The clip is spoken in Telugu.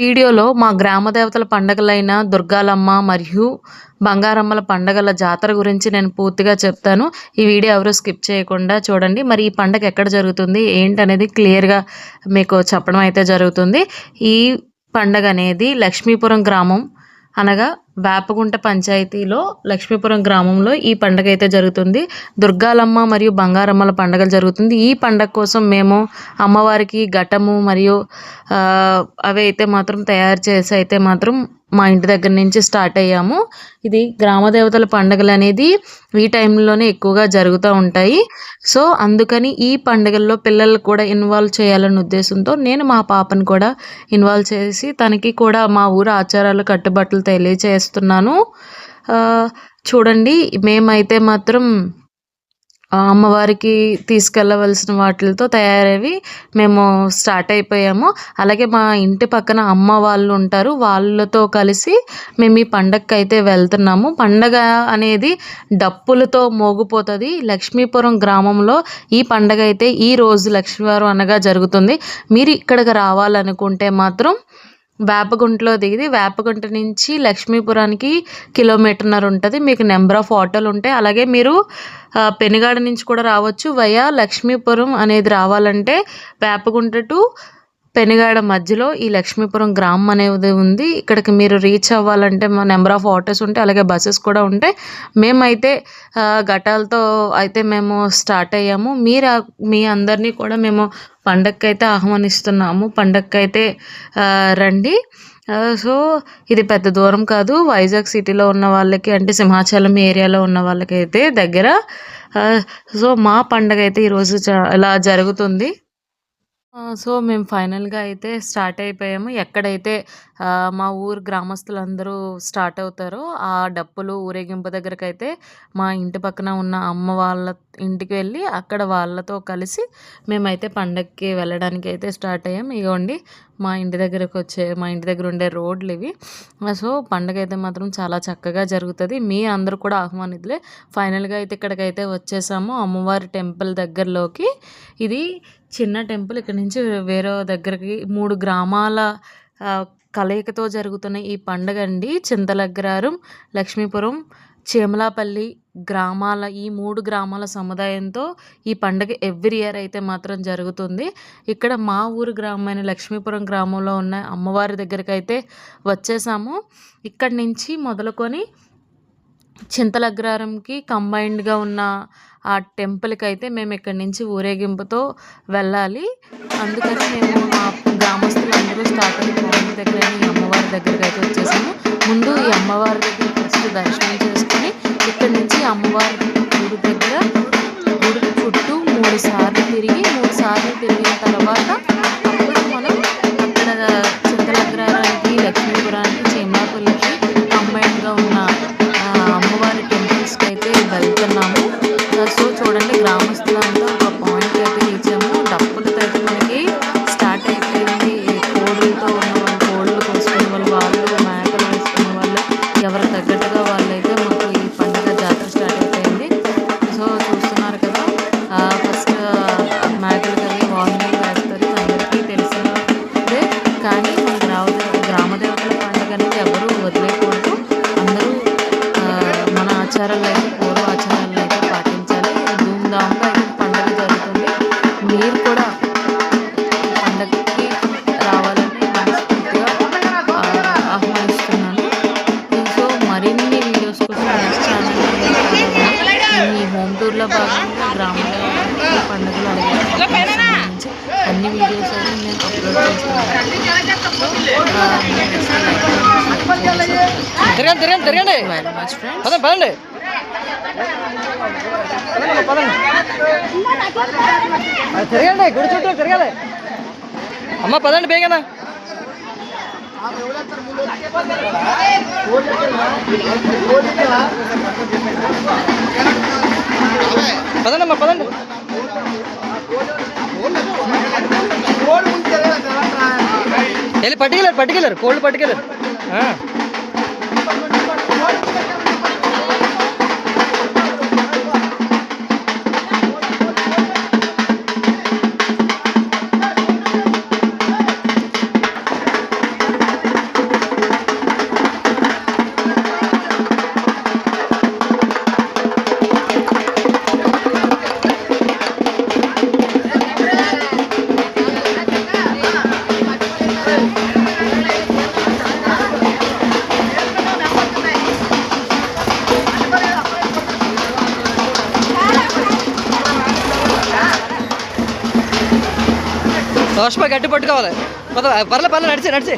వీడియోలో మా గ్రామ దేవతల పండగలైన దుర్గాలమ్మ మరియు బంగారమ్మల పండగల జాతర గురించి నేను పూర్తిగా చెప్తాను. ఈ వీడియో ఎవరు స్కిప్ చేయకుండా చూడండి. మరి ఈ పండగ ఎక్కడ జరుగుతుంది ఏంటనేది క్లియర్‌గా మీకు చెప్పడం అయితే జరుగుతుంది. ఈ పండగ అనేది లక్ష్మీపురం గ్రామం అనగా వేపగుంట పంచాయతీలో లక్ష్మీపురం గ్రామంలో ఈ పండగ అయితే జరుగుతుంది. దుర్గాలమ్మ మరియు బంగారమ్మల పండగలు జరుగుతుంది. ఈ పండగ కోసం మేము అమ్మవారికి ఘటము మరియు అవి అయితే మాత్రం తయారు చేసి అయితే మాత్రం మా ఇంటి దగ్గర నుంచి స్టార్ట్ అయ్యాము. ఇది గ్రామ దేవతల పండుగలు అనేది ఈ టైంలోనే ఎక్కువగా జరుగుతూ ఉంటాయి. సో అందుకని ఈ పండుగల్లో పిల్లలు కూడా ఇన్వాల్వ్ చేయాలనే ఉద్దేశంతో నేను మా పాపను కూడా ఇన్వాల్వ్ చేసి తనకి కూడా మా ఊరు ఆచారాలు కట్టుబాట్లు తెలియచేస్తున్నాను. చూడండి, మేమైతే మాత్రం అమ్మవారికి తీసుకెళ్ళవలసిన వాటిలతో తయారయ్యి మేము స్టార్ట్ అయిపోయాము. అలాగే మా ఇంటి పక్కన అమ్మ వాళ్ళు ఉంటారు, వాళ్ళతో కలిసి మేము ఈ పండగకి అయితే వెళ్తున్నాము. పండగ అనేది డప్పులతో మోగిపోతుంది. లక్ష్మీపురం గ్రామంలో ఈ పండగ అయితే ఈ రోజు లక్ష్మీవారం అనగా జరుగుతుంది. మీరు ఇక్కడికి రావాలనుకుంటే మాత్రం వేపగుంటలో దిగి వేపగుంట నుంచి లక్ష్మీపురానికి కిలోమీటర్‌న్నర ఉంటుంది. మీకు నెంబర్ ఆఫ్ ఆటోలు ఉంటాయి. అలాగే మీరు పెనుగాడ నుంచి కూడా రావచ్చు. వయా లక్ష్మీపురం అనేది రావాలంటే వేపగుంట టు పెనుగాడ మధ్యలో ఈ లక్ష్మీపురం గ్రామం అనేది ఉంది. ఇక్కడికి మీరు రీచ్ అవ్వాలంటే మా నెంబర్ ఆఫ్ ఆటోస్ ఉంటాయి, అలాగే బస్సెస్ కూడా ఉంటాయి. మేమైతే ఘటాలతో అయితే మేము స్టార్ట్ అయ్యాము. మీ అందరినీ కూడా మేము పండగకైతే ఆహ్వానిస్తున్నాము. పండగకైతే రండి. సో ఇది పెద్ద దూరం కాదు. వైజాగ్ సిటీలో ఉన్న వాళ్ళకి అంటే సింహాచలం ఏరియాలో ఉన్న వాళ్ళకైతే దగ్గర. సో మా పండగ అయితే ఈరోజు ఇలా జరుగుతుంది. సో మేము ఫైనల్‌గా అయితే స్టార్ట్ అయిపోయాము. ఎక్కడైతే మా ఊరు గ్రామస్తులందరూ స్టార్ట్ అవుతారో ఆ డప్పులు ఊరేగింపు దగ్గరకైతే మా ఇంటి పక్కన ఉన్న అమ్మ వాళ్ళ ఇంటికి వెళ్ళి అక్కడ వాళ్ళతో కలిసి మేమైతే పండగకి వెళ్ళడానికి అయితే స్టార్ట్ అయ్యాం. ఇగోండి మా ఇంటి దగ్గర ఉండే రోడ్లు ఇవి. సో పండగ అయితే మాత్రం చాలా చక్కగా జరుగుతుంది. మీ అందరూ కూడా ఆహ్వానితులే. ఫైనల్‌గా అయితే ఇక్కడికైతే వచ్చేసాము, అమ్మవారి టెంపుల్ దగ్గరలోకి. ఇది చిన్న టెంపుల్. ఇక్కడ నుంచి వేరే దగ్గరికి 3 గ్రామాల కలయికతో జరుగుతున్న ఈ పండుగ అండి. చింతలగ్రారం, లక్ష్మీపురం, చేమలాపల్లి గ్రామాల ఈ 3 గ్రామాల సముదాయంతో ఈ పండుగ ఎవ్రీ ఇయర్ అయితే మాత్రం జరుగుతుంది. ఇక్కడ మా ఊరు గ్రామమైన లక్ష్మీపురం గ్రామంలో ఉన్న అమ్మవారి దగ్గరికి అయితే వచ్చేసాము. ఇక్కడి నుంచి మొదలుకొని చింతలగ్రారంకి కంబైన్డ్గా ఉన్న ఆ టెంపుల్కి అయితే మేము ఇక్కడి నుంచి ఊరేగింపుతో వెళ్ళాలి. అందుకని మేము మా గ్రామస్తులందరూ స్టార్ట్ అయ్యి మార్నింగ్ దగ్గర ఈ అమ్మవారి దగ్గరికి అయితే వచ్చేసాము. ముందు ఈ అమ్మవారి దగ్గర ఫస్ట్ దర్శనం చేసుకొని ఇక్కడి నుంచి అమ్మవారి గుడి దగ్గర గుడి చుట్టూ 3 సార్లు తిరిగిన తర్వాత అప్పుడు మనం అక్కడ చింతలగ్రారానికి, లక్ష్మీపురానికి, చేమలాపల్లికి కంబైన్డ్గా ఉన్న అమ్మవారి టెంపుల్స్కి అయితే వెళ్తున్నాము. సో చూడండి, గ్రామస్తులంతా ఒక పాయింట్ అయితే రీచాము. డప్పులతో అయితే మనకి స్టార్ట్ అయిపోయింది. కోడులతో ఉన్న వాళ్ళు, కోళ్ళు కోసుకునే వాళ్ళు, మేకలు వేసుకునే వాళ్ళు, ఎవరు తగ్గట్టుగా వాళ్ళైతే మాకు ఈ పండుగ జాతర స్టార్ట్ అయిపోయింది. సో చూస్తున్నారు కదా, ఫస్ట్ మేకలకి అవి వార్నింగ్ వేస్తారు. అందరికీ తెలిసినదే. కానీ మన గ్రామ దేవతల పండుగ అనేది ఎవరు వదిలేకూడదు. అందరూ మన ఆచారాలు అయితే పూర్వ ఆచారాలను అయితే పాటించాలి. ధూమ్ధామ్గా అయితే పండుగ జరుగుతుంది. మీరు కూడా పండగకి రావాలని మనస్ఫూర్తిగా ఆహ్వానిస్తున్నాను. సో మరిన్ని వీడియోస్ కోసం నెక్స్ట్ ఛానల్ నేను ఈ హోమ్ టూర్లో భాగంగా గ్రామ పండుగలు అలాగే సంబంధించి అన్ని వీడియోస్ అయితే నేను అప్లోడ్ చేస్తున్నాను. Very much friends. తిరగండి, గుడి చుట్టూ తిరగాలి. అమ్మ పదండి బేగనా. పదండమ్మా పదండి. వెళ్ళి పట్టుకెళ్ళారు కోళ్ళు పట్టుకెళ్ళారు. దోషపై గట్టి పట్టుకోవాలి పర్లే నడిచి